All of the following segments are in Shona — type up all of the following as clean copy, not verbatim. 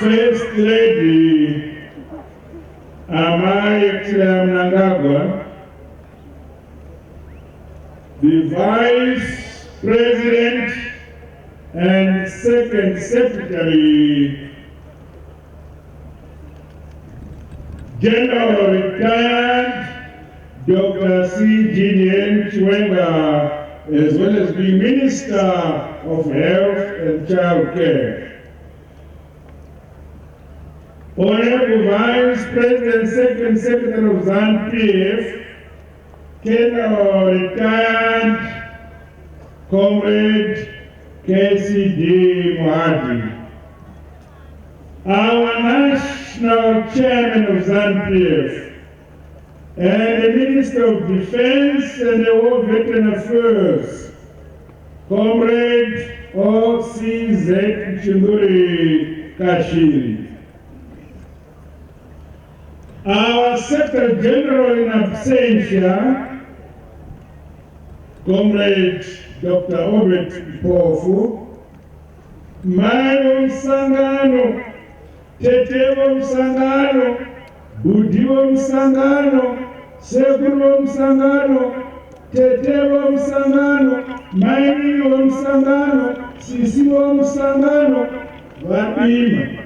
First Lady, Mnangagwa, the Vice President and Second Secretary General Retired Dr. C. Chiwenga, as well as the Minister of Health and Child Care. Honorable Vice President, Second Secretary of ZANU-PF, General Retired Comrade KCD Mohadi. Our National Chairman of ZANU-PF and the Minister of Defense and the War Veteran Affairs, Comrade O.C.Z. Chinduri Kashiri. Our Secretary General in absentia, Comrade Dr. Obet Pofu, Mayo Msangano, Tetewo Msangano, Budiwo Msangano, Sekuro Msangano, Tetewo Msangano, Mainiwo Msangano, Sisiwo Msangano, Wapima.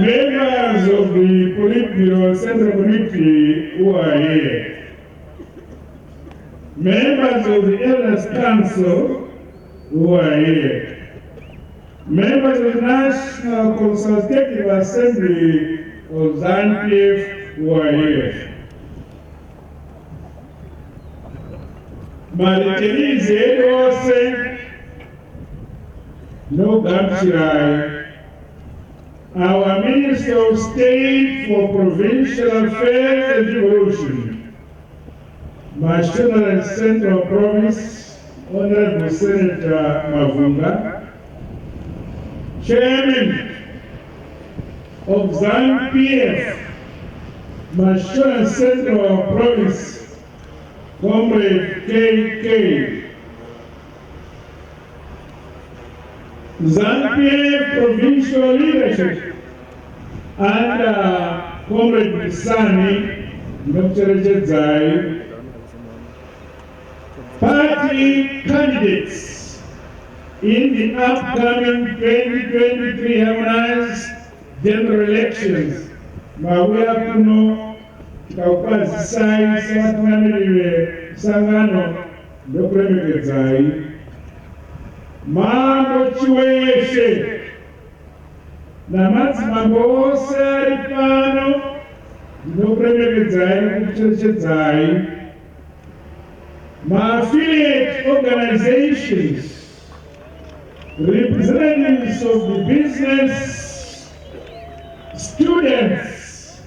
Members of the Politburo Central Committee who are here, members of the Elders Council who are here, members of the National Consultative Assembly of ZANU-PF who are here, Maritelize Edwose, no Gamshirai, our Minister of State for Provincial Affairs and Devolution, National and Central Province, Honorable Senator Mavunga, Chairman of ZANU-PF, National and Central Province, Comrade KK, ZANU-PF provincial leadership under Comrade Bisani, Dr. Zai, party candidates in the upcoming 2023 harmonized general elections, mauya kuno tikakukwazisai sevatungamiriri sangano ndokuremekedzai. Mambo chiweshe namadzimambo ose ari pano ndinokuremekedzai nekucherechedzai. Ma-affiliate organizations, representatives of the business, students,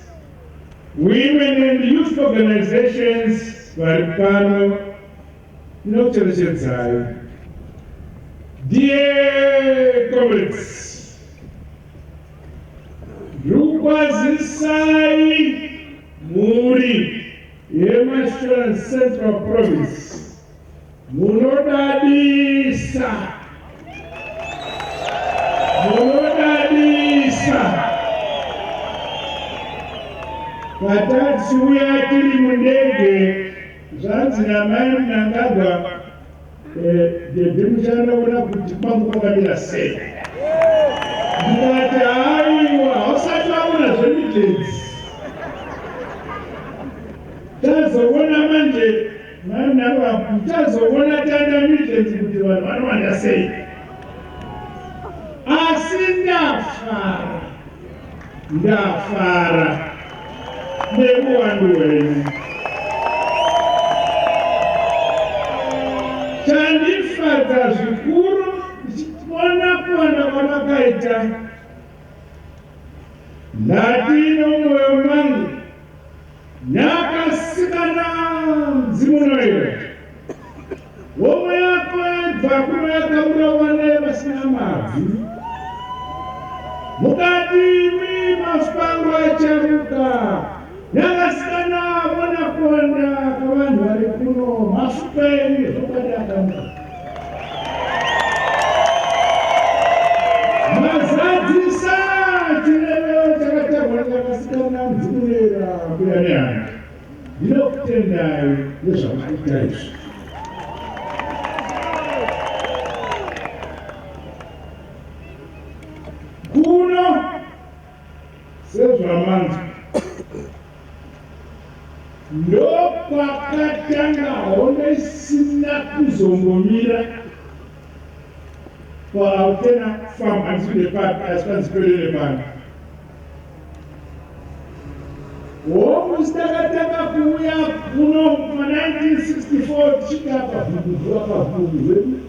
women and youth organizations vari pano ndinokucherechedzai. Dear comrades, ndikukwazisai muri yeMashona Central Province munodadisa, patatiuya tiri mundege zvanzi namai Mnangagwa ndinoona kuti kwangu kwakamira sei. Ndikati haiwa hausati waona zvemijenzi. Tazoona manje tazoona tanda mijenzi kuti vanhu vanowanda sei. Asi ndafara neuwandu hwenyu. Chandifadza zvikuru ndichiona kuwanda kwamakaita. Ndati nomwoyo mangu nyakasikana mdzimunoyo womwe yako yabva kuno yakaurawana vasina mabvi. Mukati mafupango acharuka nyakasikana vona kuwanda kwavanhu vari kuno mafupeni zvokati akamuka. Mazadzisa chirero chakatarwa nyakasikana mdzimunera mbuya nehana. Ndinokutendai nezvamaita izvi. Kuno sezvamanzi ndokwakatanga hondo isina kuzombomira pautena farm until the park as considered the park. Takatanga kuuya kuno ma1964 tichikapa vhungu hwedu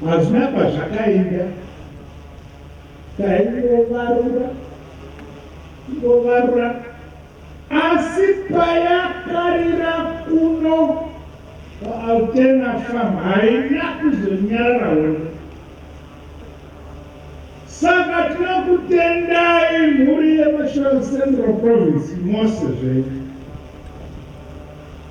hazvina kwazvakaenda. Taingovarura asi payakarira kuno pautena farm haina kuzonyarara hondo. Saka tinokutendai mhuri yeMashona Central Province mose zvenyu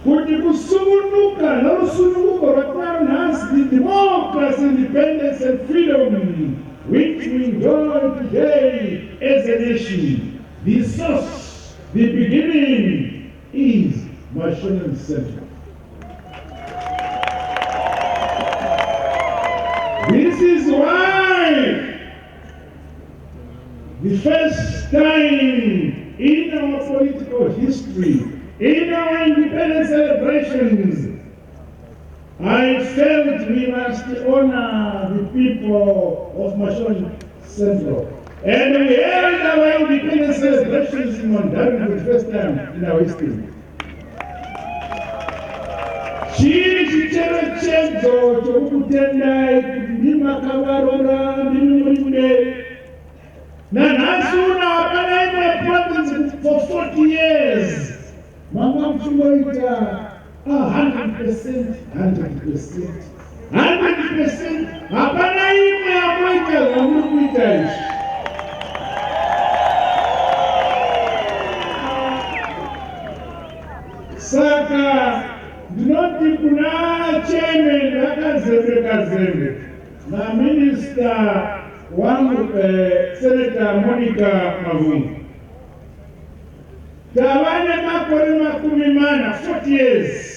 kuti kusungunuka norusununguko rwatinayo nhasi, the democracy, independence and freedom which we enjoy today as a nation, the source, the beginning is Mashona Central. This is why the first time in our political history, in our independence celebrations, I felt we must honor the people of Mashona Central. And we held our independence celebrations in Mnangagwa for the first time in our history. Chiri chicherechedzo chokukutendai kuti ndimakavarora ndimuri nanhasi uno hapana imwe province for 40 years manga muchingoita 100%, hapana imwe yamoita zvamuri kuita izvi. Saka ndinoti kuna chairman akazembe naminista wangu Senator Monica Mavungu, tavane makore 40 years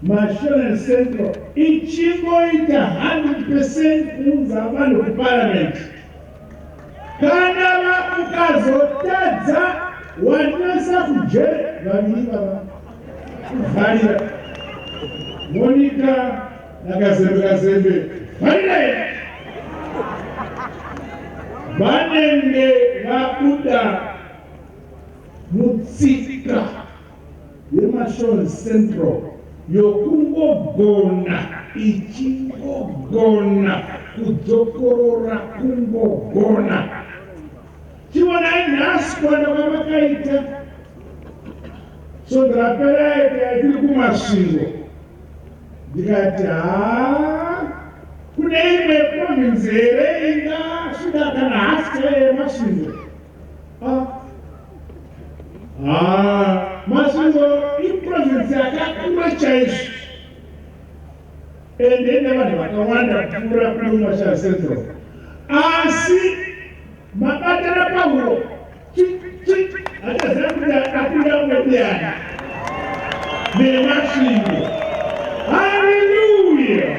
Mashona Central ichingoita 100% kuunza vanhu kuparliament. Kana vakazotadza wanasa kujere vaviri vava kuvharira Monica nakazembe vharira vanenge vabuda mutsika yeMashon Central yokungogona ichingogona kudzokorora kungogona chiona nhasi kwana kwamakaita sondrapera tiri kumasvingo ndikati kune imwe province here ingasvika kana hasi yemasvingo masvingo iprovince yakakura chaizvo ende ine vanhu vakawanda kupfuura kune Mashon Central asi mabatana pahuro hataziva kuti akapinda umwediyana nemasvingo. Hallelujah!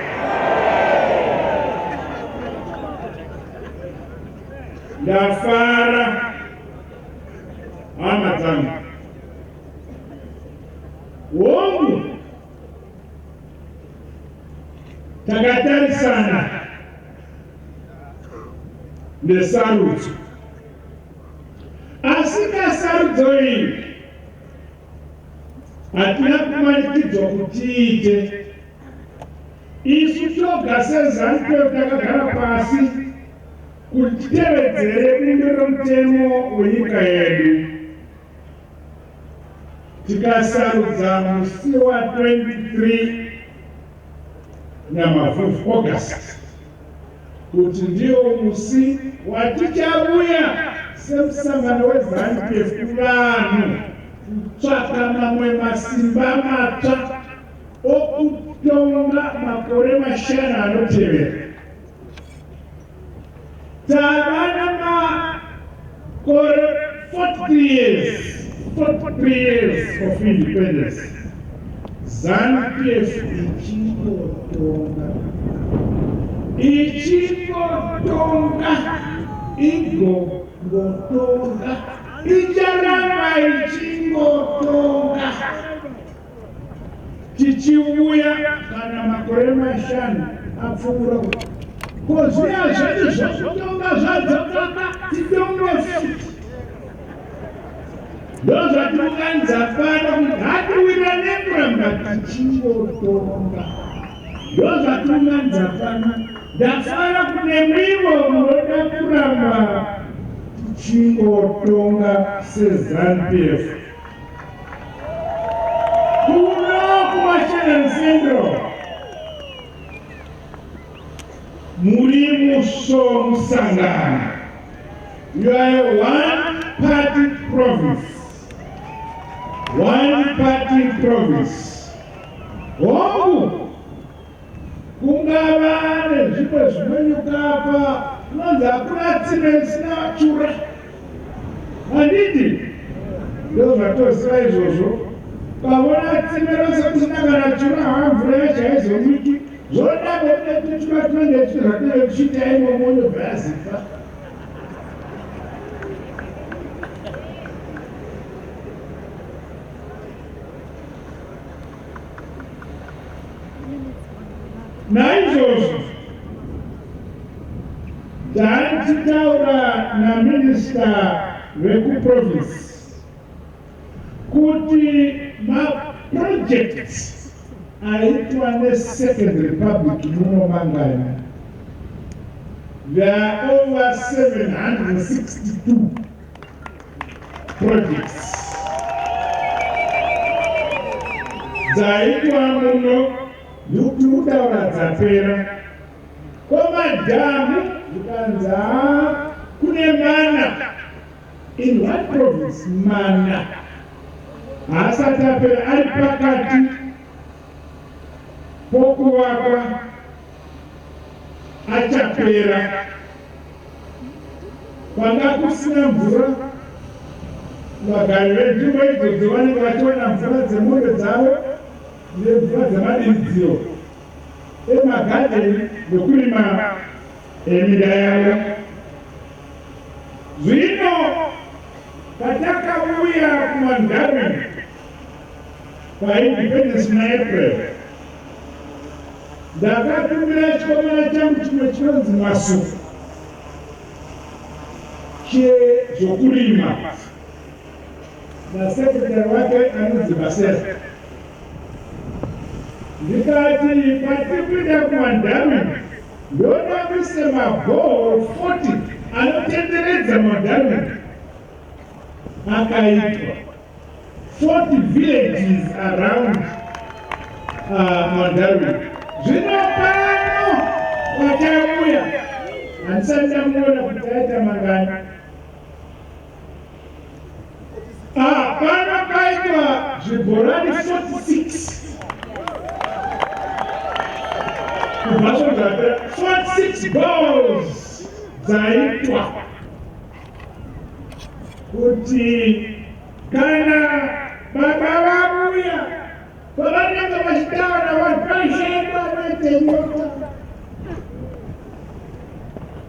Ndafara hama dzangu hongu takatarisana nesarudzo asi kasarudzo iyi hatina kumanikidzwa kuti tiite isu toga seZANU-PF takagara pasi kuti titevedzere bumbiro mutemo wenyika yedu tikasarudza musi wa 23 nyamavhuvhu August kuti ndiwo musi watichauya semusangano weZANU-PF kuvanhu kutsvaka mamwe masimba matsva okutonga makore mashanu anotevera. Tava namakore 43 years of independence. ZANU-PF ichingotonga igogotonga icharamba ichingotonga tichiuya kana makore mashanu apfuura kozviya zvedu zvokutonga zvadzoka titonge futi ndozvatiunganidza pano kuti hatiwira nekuramba tichingotonga ndozvatiunganidza pano ndafara kune mwivo munoda kuramba tichingotonga seZANU-PF kuno kuMashon Central muri musangano. You are a one-party province. One-party province. Hongu kungava nezvipo zvinonyuka apa kunonzi hakuna tsime risina vachura. Handiti ndozvatosira izvozvo. Ukavona tsime rose kusina kana chura hamvura yacho haizomwiki. Zvoda kuti tichura tinenge tichizvatire kuchita imomo ndobva yazipa. Naizvozvo tichitaura naminista vekuprovince kuti maprojects aitwa neSecond Republic muno Mangani, there are over 762 projects dzaitwa muno yuti kutaura dzapera komadhamu zvikanzi kune mana in what province mana haasati apera ari pakati pokuvakwa achapera kwanga kusina mvura vagari venzvimbo idzodzo vanenge vachiona mvura dzemombe dzavo nemvura dzemadiridziro emagadheni nekurima minda yavo Zvino patakauya kuMnangagwa paindependence naApril, ndakatumira chikomana changu chimwe chinonzi masuku chezvokurima nasekretari wake anonzi Silvester. Ndikati patikuenda kuMnangagwa ndoda kuise mabhoro 40 anotenderedza Mnangagwa akaitwa 40 villages around Mnangagwa. Zvino pano watauya handisati ndamuona kuti aita mangani. Pano paitwa zvibhorani 46 46 balls dzaitwa kuti kana baba vabuya pavanenge vachitaura vanhu vaishaenda netenyota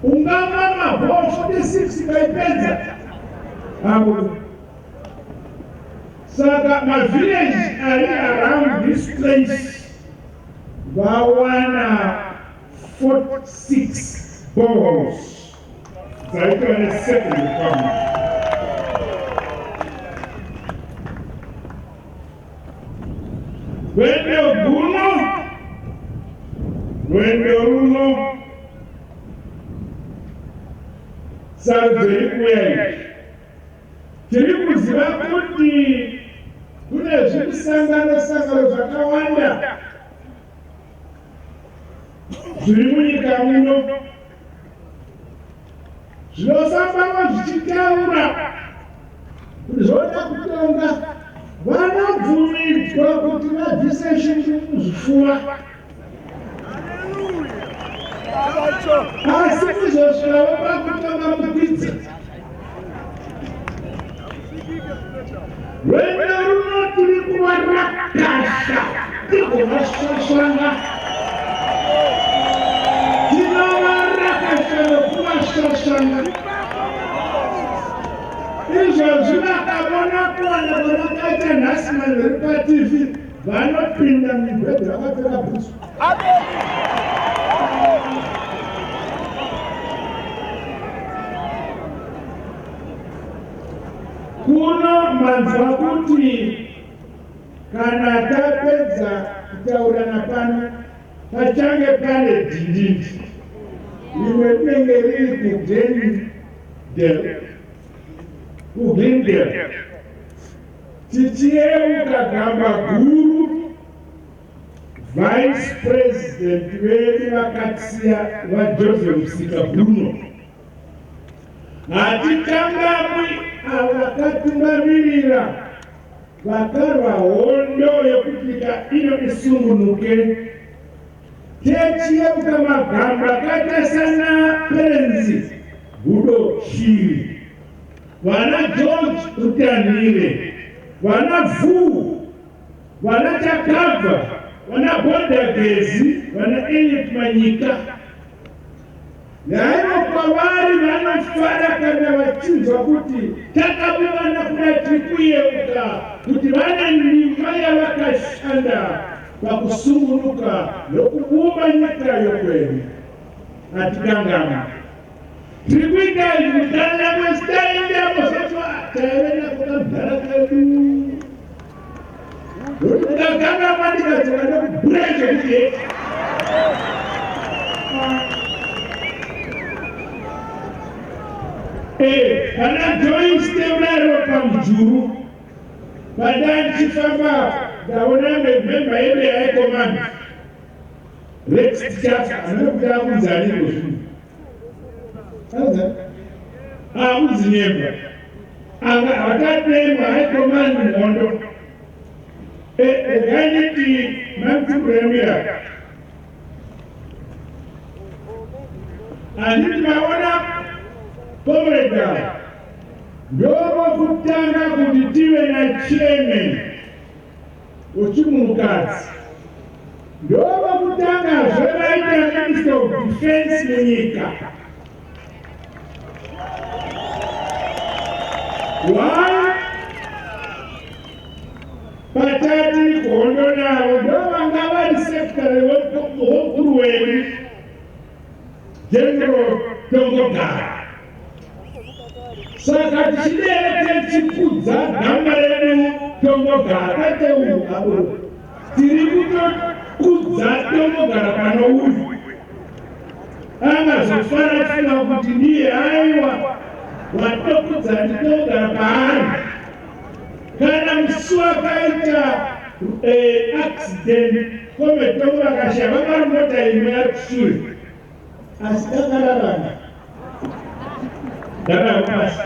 ungama mabhoo 46 vaipedza avo. Saka mavillage ari around this place vawana 46 balls dzaitwa neSecond Republic. Gwendo runo sarudzo ikuya tiri kuziva kuti kune zvimusangano zvakawanda zviri munyika muno zvinofambamo zvichitaura kuti zvoda kutonga vanobvumidzwa kuti vabvise chinhu muzvipfuva, asi kuzosvika vakutonga mukwidza. Rwendo runo tiri kuvarakasha tigovashashanga, tinovarakasha nokuvashashanga. Izvo zvinakavona kuwana vanakaita nhasi vari paTV vanopinda mibhedha vakapfeka bhutsu. Kuno manzwa kuti kana tapedza kutaurana pano pachange pane dindindi rimwe rinenge riri kuGlendale tichiyeuka gamba guru vice president vedu vakasiya vaJoseph Sika Bruno. Hatitangamwi avakatungamirira vakarwa hondo yekutika ino isungunuke. Techiyeuka magamba akaita sana Penzi Budo Shiri, vana George Utanire, vana Vu, vana Chakabva, vana Bondagezi, vana Elliot Manyika. Naimo kwavari vanofara kana vachinzwa kuti takavivana kuda tirikuyeuka kuti vane ndima yavakashanda pakusungunuka nokuvumba nyika yokwedu. Hatikangama tirikuita izvi kana kwesitaendamo satwa taevena kukamugara kedu kuti tikagangama ndikadzoka nokubhurecho kuti kana Joyce Teularo pamujuru padandichifamba ndaona memba yedu yaikomanda Rex Tichafa anokuda kunzaniro zvino uzinyemba akatemwa aikomanda mhondo egainiti mamtikuremira anditi maona Komreda ndovo kutanga kuti tive na chairman wechimunhukadzi, ndovo kutanga zvevaita Minister of Defense munyika. Why? Patati Kondona, Mnangagwa secretary of Kasukuwere, General Mnangagwa. Saka tichidere techikudza gamba redu Mnangagwa tateu abo. Tiri kutokudza Mnangagwa pano uyu. Angazofara tuna kuti ndiye aiwa watokudza Mnangagwa paari. Kana musi wakaita accident kometongo vakashava vari mota imwe yakushure asi dakararana dakarapasi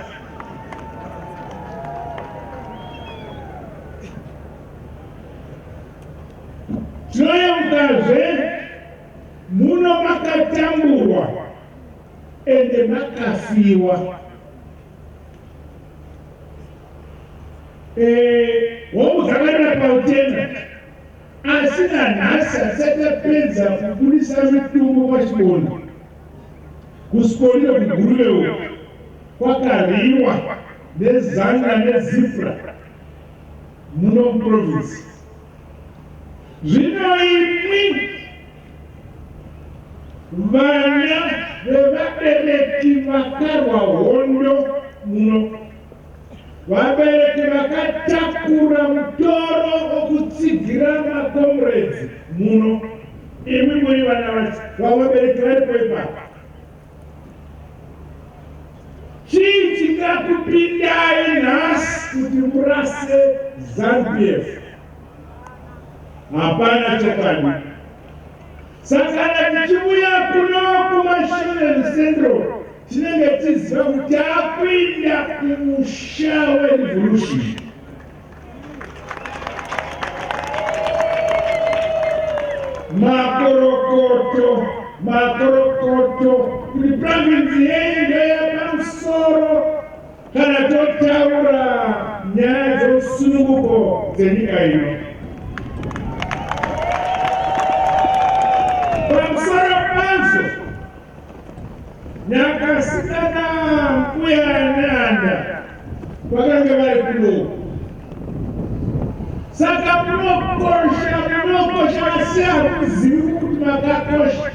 tinoyemukazve muno makatamburwa ende makafiwa. Wauzakarira pautenda asina nhasi asatapedza kubudisa mitumbu pachikondo kusikonde kuguruvewo kwakariwa nezanga nezipra muno muprovinsi. Zvino imwi vana vevabereki vakarwa hondo muno, vabereki vakatakura mutoro wokutsigira makomrades muno, imwi muri vana vacho vavabereki varipo ipapo. Chii chingakupindai nhasi kuti murase ZANU-PF? Hapana chokwadi. Saka tichiuya kuno kumashonen central tinenge tiziva kuti apinda kumusha werevolution. Makorokoto kuti province yenyu yapamusoro kana totaura nyaya dzeusununguko dzenyika ino. Pamusoro pazvo nyakasikana mbuya neanda vakanga vari kuno. Saka munokosha asi hamuzivi kuti makakosha.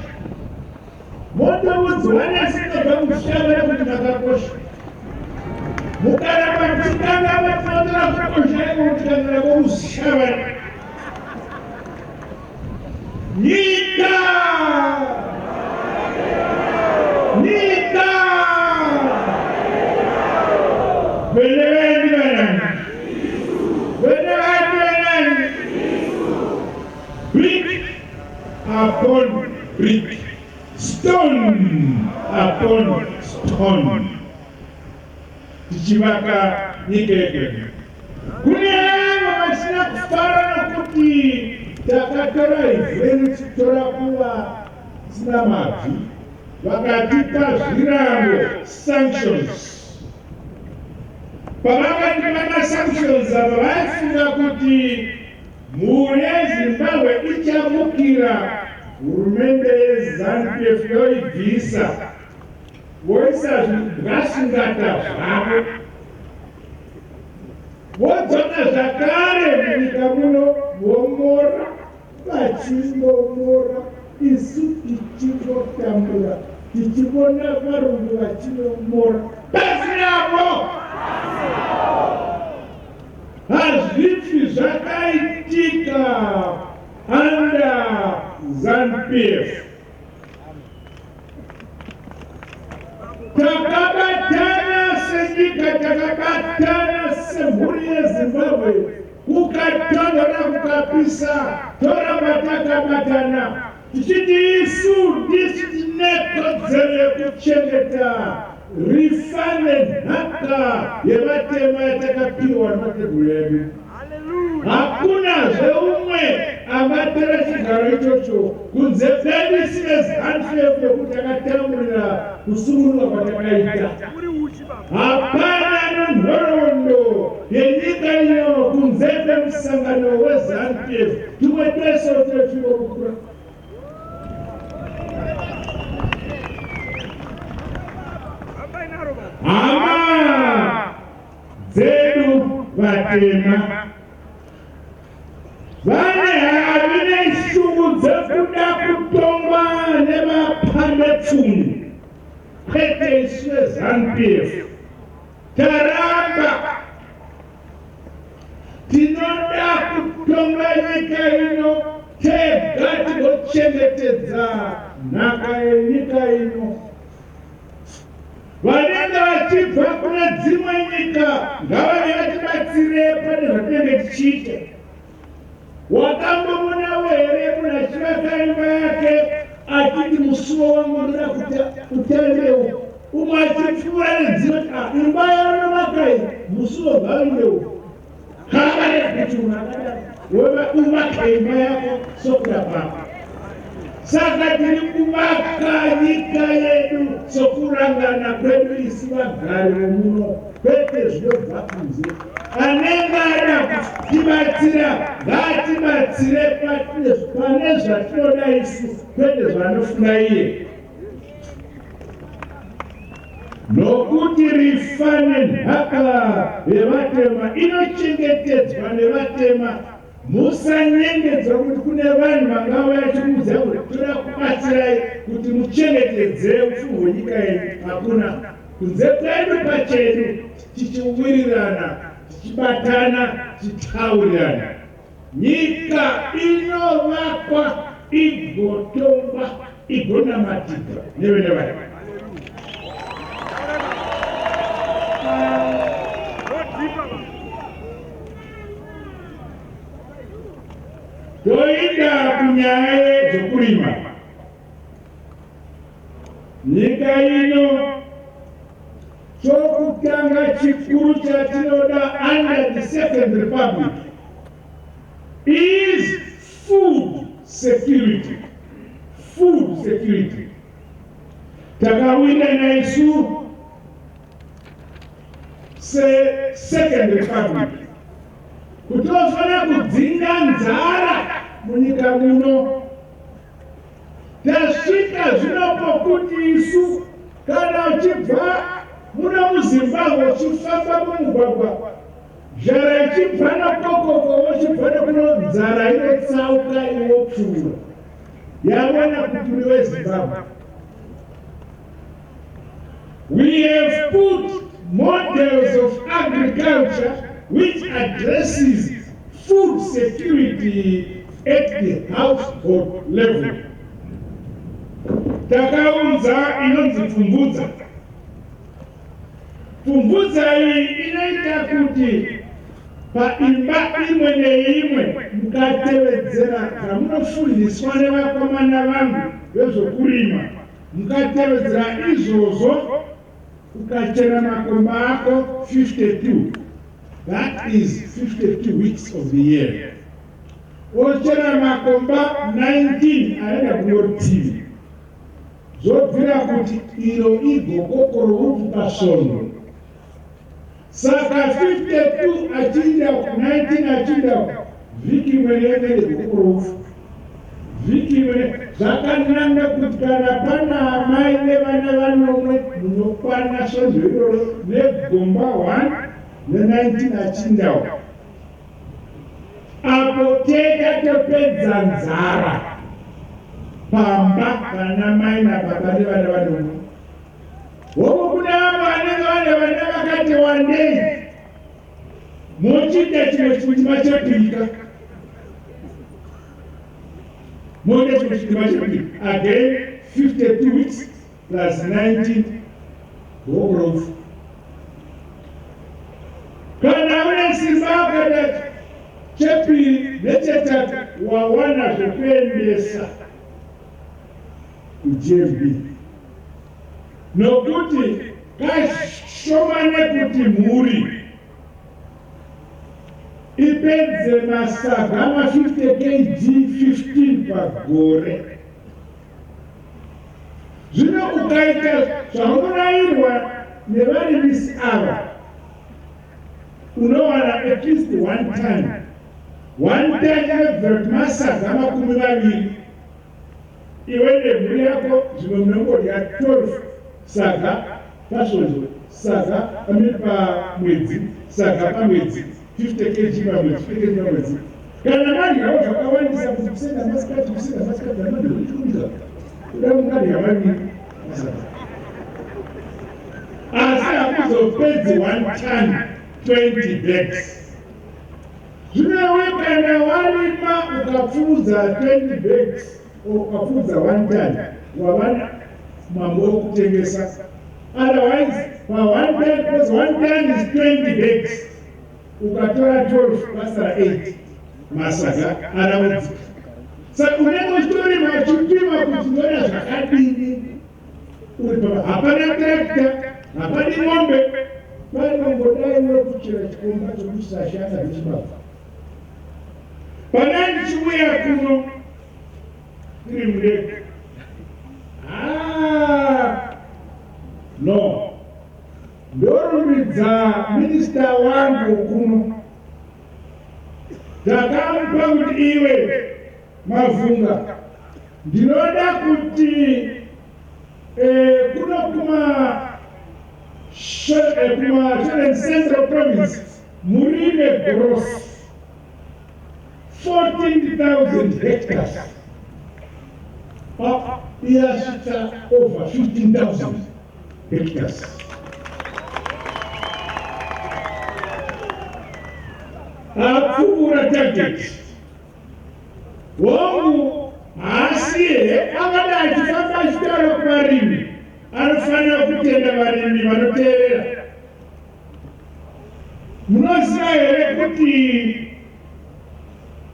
Motoudzwa nesinobva mushava kuti makakosha. Mukaramba muchitanga vatinotora kukosha iko kutangana kwomushava. Nyika! Nyika! Benevendi vanani! Benevendi vanani! Brick upon brick, stone upon stone. Tichivaka nyika yedu. Kune avo vasina kufara nokuti takatora ivheri titora kuva sina mabvi, vakatipa zvirango sanctions. Pavakatipa masanctions ava vaifunga kuti mhuri yeZimbabwe ichamukira hurumende yeZANU-PF yoibvisa voisa zvigashingata zvavo vodzoka zvakare munyika muno vomora vachingomora isu tichingotambura tichivona varungu vachinomora pasi navo. Hazvipi zvakaitika under ZANU-PF. Takabatana senyika, takabatana semhuri yeZimbabwe, kukatonhora kukapisa, toramba takabatana tichiti isu ndisi tine kodzero yekuchengeta rifa nenhaka yevatema yatakapiwa nemateguru edu. Hakuna zveumwe angatora chigaro ichocho kunze kwedu seZANU-PF yekuti akatamburira kusununguka kwatakaita. Hapana nhoroondo yenyika ino kunze kwemusangano weZANU-PF. Tumwe twese tinochingokura. Hama vatema vane havine shungu dzekuda kutongwa nevapandepfumi kwete isu veZANU-PF taramba tinoda kutonga nyika ino tega tigochengetedza nhaka yenyika ino. Vanenge vachibva kune dzimwe nyika ngavave vatibatsire pane zvatinenge tichiita. Wakambomona here munhu achivaka imba yake achiti musuwo wangu ndoda kutandewo, umwe achipfuura nedzimwe imba yanovaka iyi musuwo ngavindewo. Kana kuti munhu akadaro wewe uvaka imba yako sokuda kwako. Saka tiri kuvaka nyika yedu sokurangana kwedu isi vagari vomuno, kwete zvinobva kunze. Anenge ada kutibatsira ngatibatsire pane zvatinoda isu, kwete zvanofunga iye. Nokuti rifa nenhaka yevatema inochengetedzwa nevatema. Musanyengedzwa kuti kune vanhu vangauya vachikuudza kuti toda kubatsirai kuti muchengetedze upfumi hwenyika yenyu. Hakuna. Kunze kwedu pachedu tichiwirirana, tichibatana, tichitaurirana. Nyika inovakwa igotongwa igonamatika nevene vayo. Toinda kunyaya dzokurima. Nyika ino chokutanga chikuru chatinoda under the Second Republic is food security. Food security. Takawinda naisu Second Republic. Kutofana kudzinga nzara munyika muno. Tasvika zvino pokuti isu kana uchibva muno muZimbabwe uchifamba mumugwagwa, zhara ichibva nokokoko uchibva nokuno nzara inotsauka inopfuura. Yavona kuti uri weZimbabwe. We have put models of agriculture which addresses food security at the household level. Takaunza inonzi pfumvudza. Pfumvudza iyi inoita kuti paimba imwe neimwe mukatevedzera zvamunofundiswa nevakomana vangu vezvokurima, mukatevedzera izvozvo ukachera makomba ako 52. That is 52 weeks of the year. Ochera makomba 19 aenda kunorutivi. Zobvira kuti iro igokoko roupfu pasvondo. Saka 52 achinda 19 achinda vhiki imwe neimwe gokoko roupfu. Vhiki imwe zvakananga kuti kana pana amai nevana vanomwe munokwana svondo iroro negomba 1 ne19 achindawo. Apo tega topedza nzara pamba kana mai nababa nevana vanomwe. Womo kuna vamwe vanenge vane vana vakati wandei, mochita chimwe chimutima chepirika. Mochita chimwe chimutima chepirika. Again 52 weeks plus 19 gokorofu. Kana une simba wakati chepiri nechetatu wawana zvekuendesa kuJB. Nokuti kashomane kuti mhuri ipedze masaga ma 50 kg 15 pagore. Zvino ukaita zvaunorayirwa nevarimisi ava, unowana at least one time inobvira kuti masaga makumi maviri. Iwe nemhuri yako zvimwe munongorya 12 saga pasvondo, saga pamwedzi, saga pamwedzi. 50 kg mabwe, 50 kg mabwe. Kana mali ya watu wakawandisa kusenda maskati na mali ulitumika. Udamu mali ya mali. Asa kuzo pezi 1 ton 20 bags. Tunaweka na walima ukafuza 20 bags ukafuza 1 ton. Wabana mambo kutengesa. Otherwise, for 1 ton, because 1 ton is 20 bags. Ukatoa 12 pasa 8 masaga around. So uneno story machupima kutuona zakadini. Hapana tractor, hapana ng'ombe. Bali ngodai wewe kuchira chikomba chokusashana bichibafu. Panani chimuya kuno. Tiri mdeke. No. Ndorumidza minista wangu kuno. Takampa kuti iwe Mavunga. Ndinoda kuti kuno kuma Central Province murime gross 14,000 hectares. Iyasvika over 15,000 hectares. Akubura target. Wangu asiye akada achifamba chitoro kuvarimi. Anofanira kutenda varimi vanoteerera. Munoziva here kuti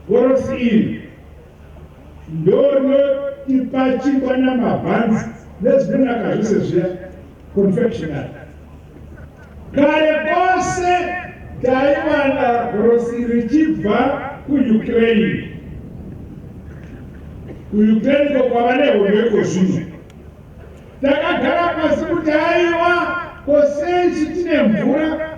gorosi iri ndorinotipa namabhanzi nezvinonaka zvose zviya confectionery. Kare kose taiwana gorosi richibva kuUkraine. Kuukraine kwava nehomeko zvino. Takagara pasi kuti aiwa kosenchi tine mvura.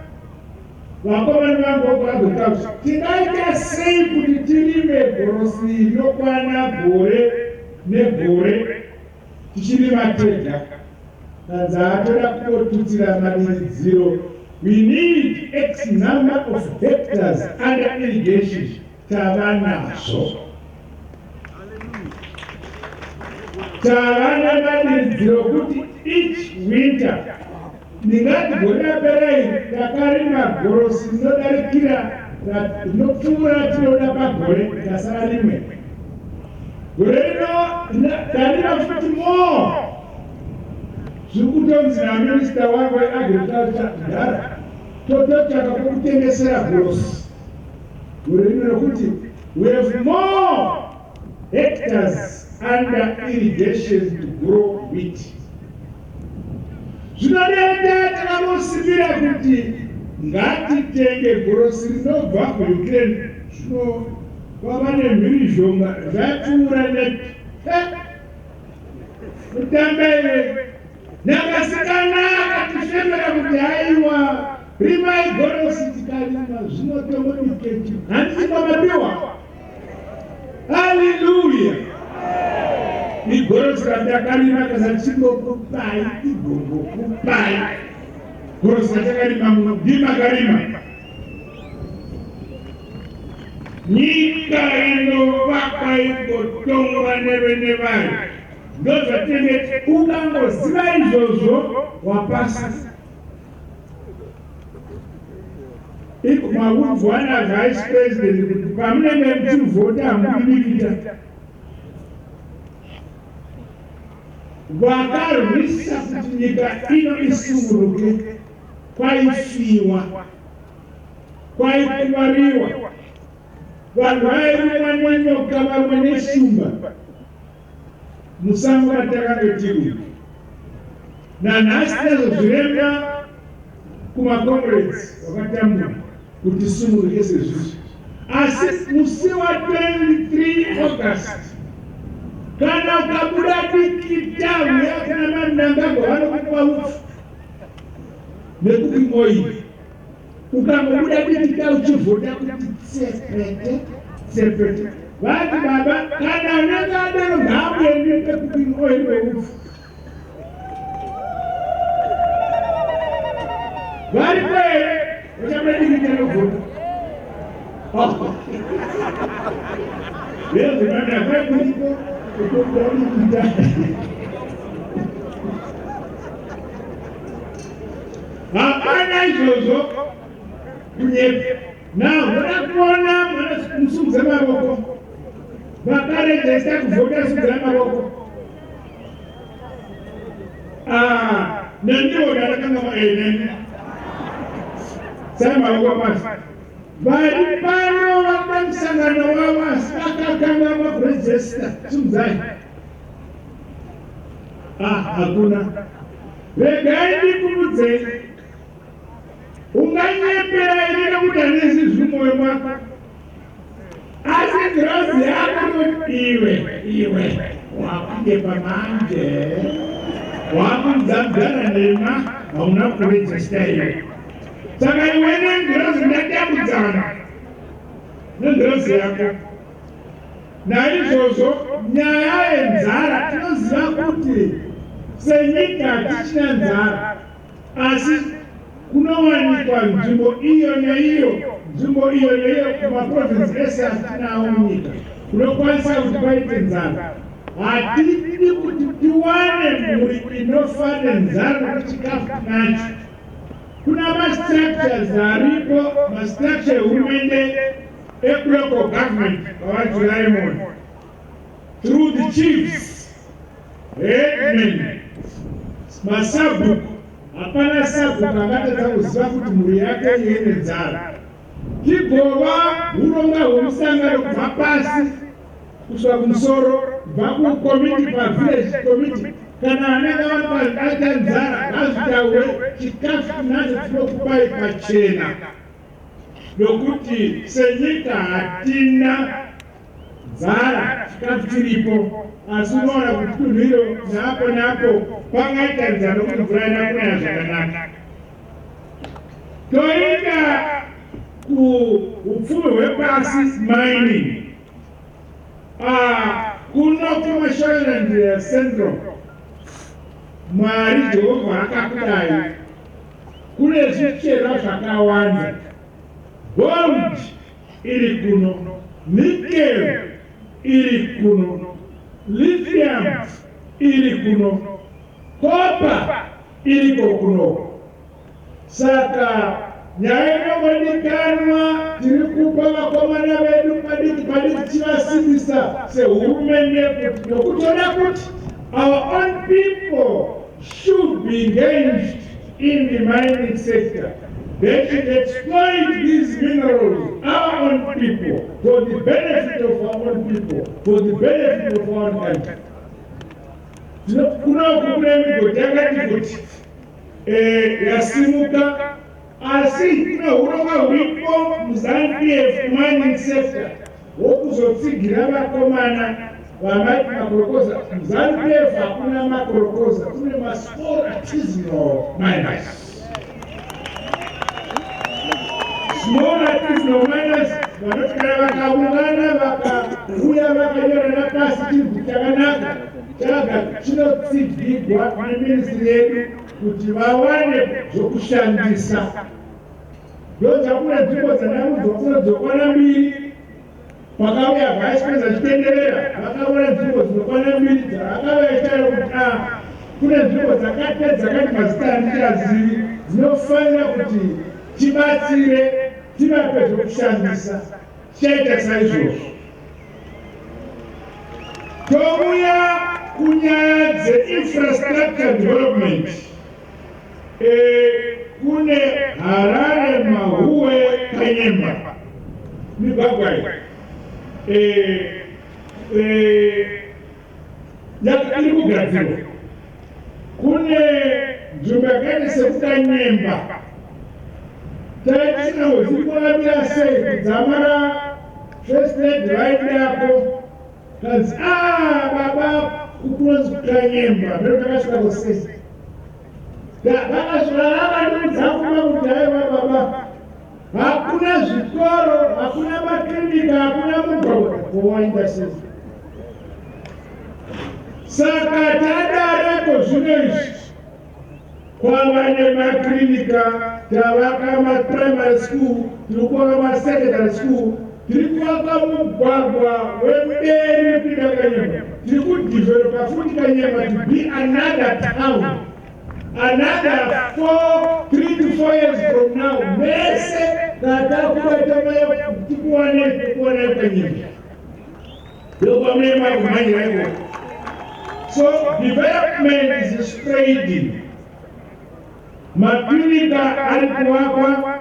Vakomana vangu vagotauti tingaita sei kuti tirime gorosi inokwana gore negore tichirima tega. Tanzatoda kutotutsira madiridziro. We need X number of hectares under irrigation. Tavanazo. Tavana madiridziro kuti each winter ningati gona perai takarima gorosi rinodarikira rinopfuura tinoda pagore tasara rimwe. Gore rino tarima futi more. Zvikutonzira minista wangu weagriculture kudhara tototsvaka kwekutengesera gorosi. Gore rino rekuti we have more hectares under irrigation to grow wheat. Zvinodenda takanosipira kuti ngatitenge gorosi rinobva kuUkraine. Zvino kwava nemhirizhonga zvapfuura kutamba iwe nakasikana katifemera kuti haiwa rimai gorosi tikarima zvinotomoniketi handisi kwamapiwa. Haleluya. Igorosi randakarima kasachingokupai igongokupai. Gorosi randakarima muno ndimakarima. Nyika inovakwa igotongwa nevayo. Ndozvatenge ukangoziva izvozvo wapasa. Maunzwa navice president kuti pamunenge muchivhota hamudivirira. Vakarwisa kuti nyika ino isunguruke kwaifiwa, kwaikuvariwa. Vanhu vairumwa nenyoka vamwe neshumba. Musango ratakangotiri. Nanhasi nezviremba kumacomrades vakatambura kuti sunguruke sezvizvi. Asi musi wa 23 August kana ukabuda dikitamu yakana Mnangagwa vanokupa ufu nekupi oil. Ukangobuda dikitamu uchivhota kuti sepete. Vati baba kana unenge adaro ngaabuende pekupi oil weufu. Vari kwere vachabuda dikitamu vhota. Hapana izvozvo kunyepa. Now, unakuona msumudza mavoko. Vakarejesta kuvhota sumudza mavoko. Nandiwo ndarakanga maenene. Sai mavoko masi. Vari pano vana musangano wavasi vakakanga makurejesta sumudzai. Hakuna. Regai ndikumudzei. Unganyepera iri nekuti hanesi zvimwoyo mwako. Asi grozi yako iwe wakunyepa manje. Wakunzamzana nema hauna kurejesta iwe. Saka iwe nengirozi ndatambudzana nengirozi yako. Naizvozvo nyaya yenzara tinoziva kuti senyika tichina nzara, asi kunowanikwa nzvimbo iyo neiyo, nzvimbo iyo neiyo kumaprovinsi ese atinawo munyika kunokwanisa kuti paite nzara. Hatidi kuti tiwane mhuri inofa nenzara nechikafu nacho. Kuna ma-structures aripo, ma-structure hurumende local government Sly through the chiefs, headmen, masabuku. Hapana sabuku angatadza kuziva kuti mhuri yake iine nzara. Chigova huronga hwemusangano kubva pasi kusvika kumusoro, kubva kukomiti pavillage committee. Kana anenge vanoita nzara ngazvitaure chikafu nacho tinokupai pachena. Nokuti senyika hatina nzara chikafu chiripo, asi unoona kuti tunhiro napo napo pangaita nzara nokuti mvura ina kunaya zvakanaka. Toenda kuupfumi hwepasi mining. Kuno commercial and central. Mwari Jehovha akakudai. Kune zvichera zvakawanda. Gold iri kuno, nickel iri kuno, lithium iri kuno, copper iri kuno. Saka nyaya inongodikanwa tiri kupa vakomana vedu padiki tivasimbisa sehurumende nokutoda kuti our own people should be engaged in the mining sector. They should exploit these minerals, our own people, for the benefit of our own people, for the benefit of our country. Kuna kukuremi yakati kuti yasimuka, asi kuna hurongwa huripo muZANU-PF mining sector wokuzotsigira vakomana vamati makorokoza. MuZANU-PF hakuna makorokoza, kune ma-small artisanal miners. Small artisanal miners vanotwara vakaungana vakauya vakanyorana pasi chinhu chakanaka chaga chinotsigirwa neministry yedu kuti vawane zvokushandisa. Ndozvakuna nzvimbo dzanamudzwa kunodzokwara mbiri pakauya vice president chitenderera vakaona nzvimbo dzinokwana mbiri dzakavaitaira kuti kune nzvimbo dzakati mazita handichazivi dzinofanira kuti tibatsire tivape zvokushandisa. Chaita saizvozvo. Touya kunyaya dzeinfrastructure development. Kune Harare, Mahuwe, Kanyemba, migwagwa iri kugadzirwa. Kune nzvimbo yakaita sekukanyemba taisina hozikuravira sei kudzamara first aid right yako kanzi baba kukunonzi kukanyemba ndiro takasvika kusesi vakazvaravaridza kuma kuti aiwa baba hakuna zvikoro, hakuna maklinika, hakuna mugwagwa wowaita sei. Saka tadareko zvino izvi kwava nemaklinika, tavaka maprimary school, tiri kuaka masecondary school, Tirikuwaka mugwagwa wemberi kupinda Kanyama. Tirikudevelopa futi Kanyama to be another town. Another 3 to 4 years from now, mese katakuwa tamaya tikuwane Kanyama. Yoko mema kumanya yako. So development is spreading. Maklinika alikuwapa,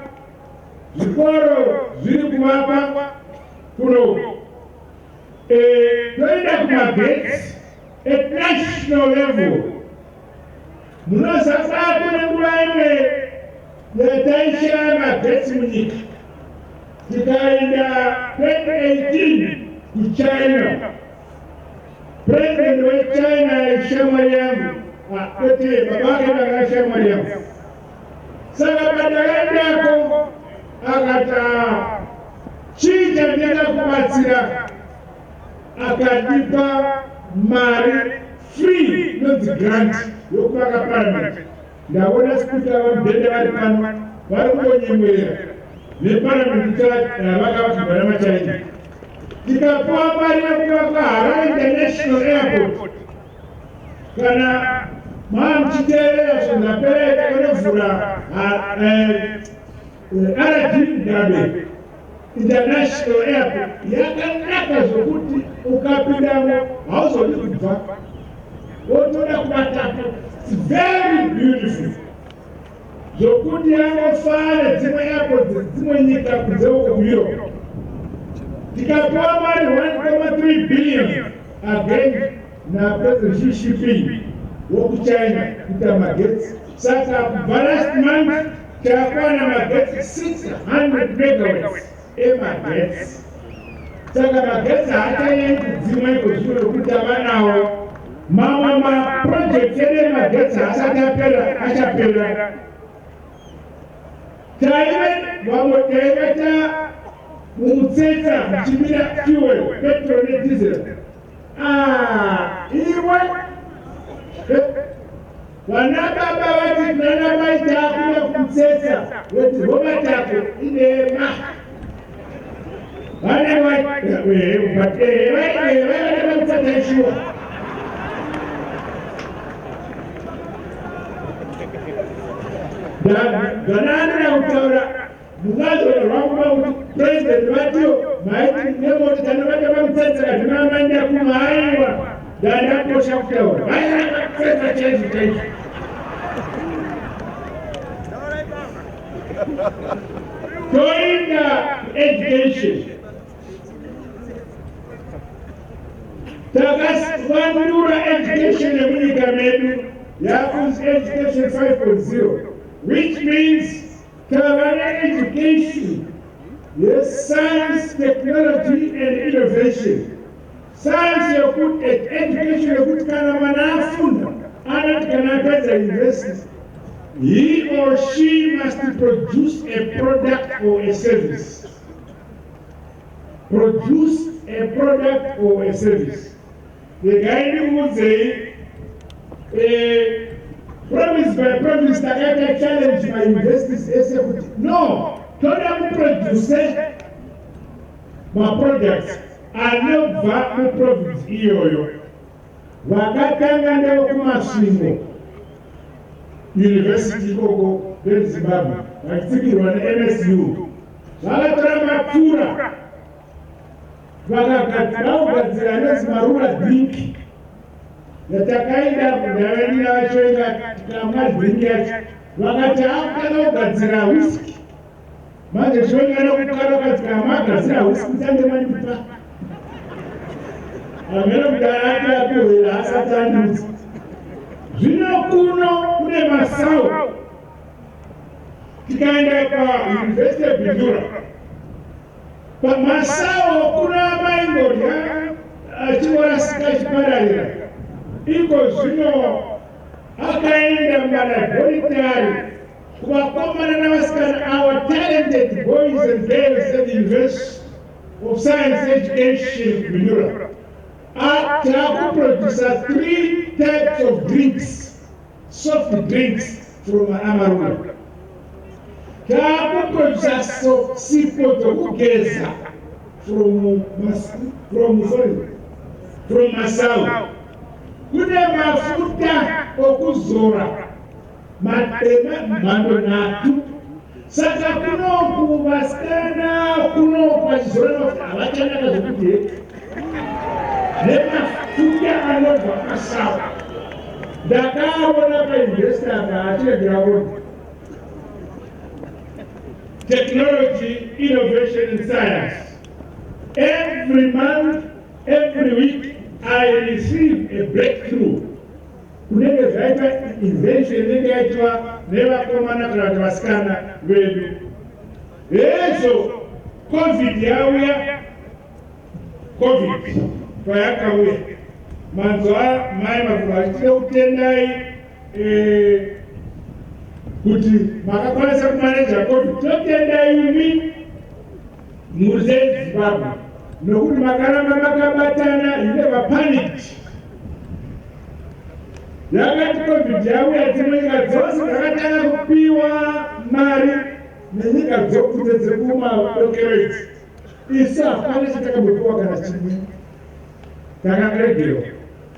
zikoro zilikuwapa, kuno. Kwenda kumagets at national level. Muna sasa kuna mwaime ya taisha magets munyika. Tikaenda 2018 ku China. President wa China Shamariam, kote babake na Shamariam. Sasa badala yako akata chija nenda kupatsira akadipa mari free not grant yokubaka parliament. Ndabona speaker wa mbende wali pano wali konyemwera ne parliament baka bakibana machaini. Tikapoa mari yokubaka Harare International Airport kana mamchitele sonapeleka konofura Zimbabwe International Airport yakanaka zokuti ukapindamo hauzolikufa wotoda kubatako. It's very beautiful zokuti yanofare dzimwe airport dzimwe nyika kudzeuko kuEurope. Tikapoa mari 1.3 billion again na President Xi Jinping woku China kuita magetsi. Saka last month takuwa na magetsi 600 megawatts emagetsi. Saka magetsi hataendi dzimwe kuzviro kuti avanawo mamwe maproject ede magetsi asati achapera. Taive vamwe taiveta mumutsetsa muchimira fuel petrol nediesel. Iwe vana baba vati nana mai takuda kumutsetsa weti homa tako inema. Vana vamutsetsa ishuwa. Ganana utaura mugazo rwamwa president vatio maiti nemoti tanavata vamutsetsa katinamanya kumaiwa dandakosha kutaura vayaakutsetsa chaizo chaizo. Toinda education takavandura education yemunyika medu yakunzi education 5.0, which means Kavana education, yes, science, technology, and innovation. Science, you put education, you put Kanamana, and Kanaka university. He or she must produce a product or a service. Produce a product or a service. The guy would say, promise by promise that I can challenge my investors. No, don't produce my products. I know value profits here. Wakatanga ndio kumashingo University Koko de Zimbabwe. Wakitiki wana MSU. Wakatrama pura. Wakakatao gazira marula drink. Natakaida kudawenia wachoenga kama drink yacho. Wakatao gazira whisky. Manje shoenga na kukaro katika magazira whisky tange manipa. Ameno mdaraka apiwela asatani. Zino kuno kune masao. Tikaenda kwa University of Bindura. Pa masao kuna maingo ya chiwara sika chiparalira. Iko zino akaenda mbana volitari. Kuwakomana na wasikana our talented boys and girls at the University of Science Education Bindura. Taku produces 3 types of drinks, soft drinks from Amarula. Taku produces sipo to kugeza from Masau. Kune mafuta okuzora matema mhando nhatu. Saka kunoku vasikana kunoku vachizora mafuta havachanaka zvokuti nemafuta anobva Masau. Ndakaona painvesta apa achiregeraona technology, innovation and science. Every month, every week, I receive a breakthrough. Kunenge zvaitwa invention inenge yaitwa nevakomana kana kuti vasikana vedu. Hezvo COVID yauya, COVID payakauya, manzwa mai mafuva achitida kutendai kuti makakwanisa kumaneja COVID. Totendai imi mhuri dzeZimbabwe nokuti makaramba makabatana, you never panicked. Yakati COVID yauya, dzimwe nyika dzose dzakatanga kupiwa mari nenyika dzokunze dzekumadokereti. Isu hapana chatakambopiwa kana chimwe, takaregerwa.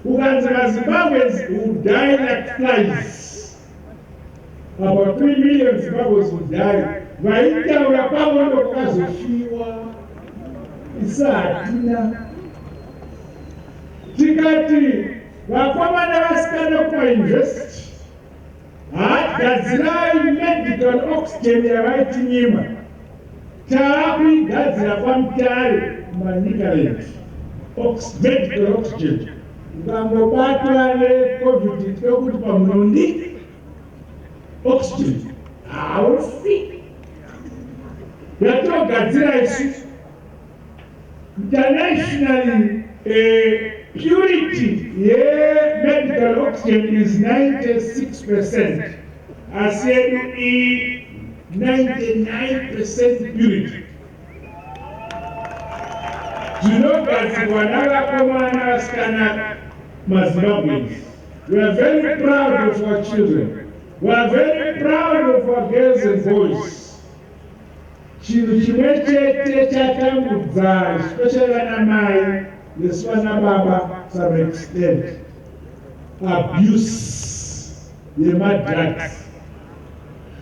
Ukanzi maZimbabweans who die like flies, about 3 million Zimbabweans who die. Vaitaura pavo ndokwakazofiwa. Isu hatina. Tikati vakomana vasikana kumauniversity, hatigadzirai medical oxygen yavaitinyima, taakuigadzira pamutare mumaNyikaland. Medical oxygen ukangobatwa neCOVID tokuti pamunondi oxygen haufi. Yatogadzira isu internationally. Purity, medical oxygen is 96%. As yedu 99% purity. Zvinogadzirwa navakomana vasikana maZimbabweans. We are very proud of our children. We are very proud of our girls and boys. Chinhu chimwe chete chatambudza especially vana mai nesvana baba some extent, abuse yemadrugs.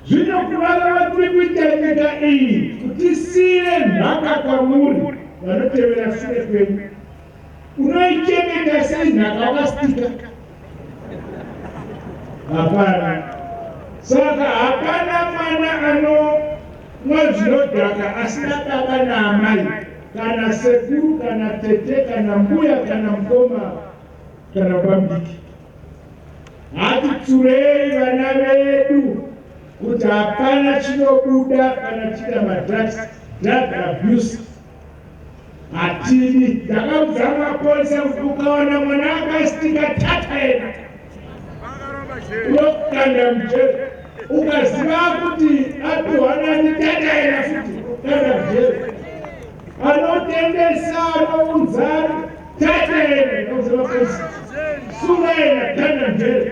Zvino kuvala vatiri kuita nyika iyi kutisire nhaka kwamuri vanotevera shure kwenyu. Unoichengeta sei nhaka wakasitika? Hapana. Saka hapana mwana anomwa zvinodhaka asina baba naamai, kana sekuru, kana tete, kana mbuya, kana mkoma, kana bambiki. Hatitsurei vana vedu kuti hapana chinobuda kana chita madrugs, drug abuse. Hatidi. Ndakaudza maponesa kuti ukaona mwana akasitika tataenda unokanda mujeri. Ukaziva kuti atuhana tataenda futi ukanda mujeri. Anotengesa, anounza tataenda, sungaenda kanda mujeri.